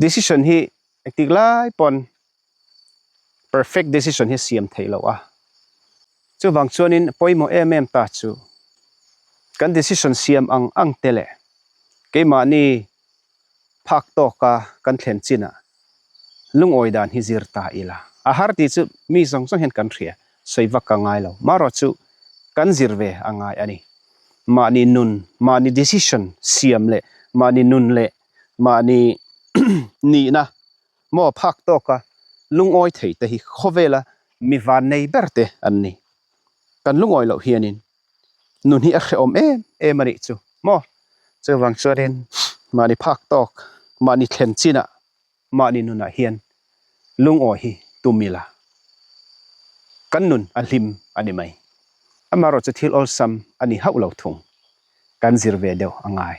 decision hi ektik lai pon perfect decision hi siam thailo a chu wang chuanin poimo em ta chu kan decision siam ang tele keima ni phak to ka kan thlen china lungoi dan hi zirta ila a har ti chu mi song song hen kan thria soiwa ka ngai lo maro chu kan zirve angai ani mani nun mani decision siam le mani nun le mani ni na mo phak to ka lungoi thei te hi khovela mi van nei berte anni kan lungoi lo hianin nun hi a khom mari chu mo chu wang chuarin mani phak tok mani thlen china mani nuna hian lungoi hi tumila kan nun a hlim ani mai amaro chu thil ol sam ani hau lo thung kan zirve deuh angai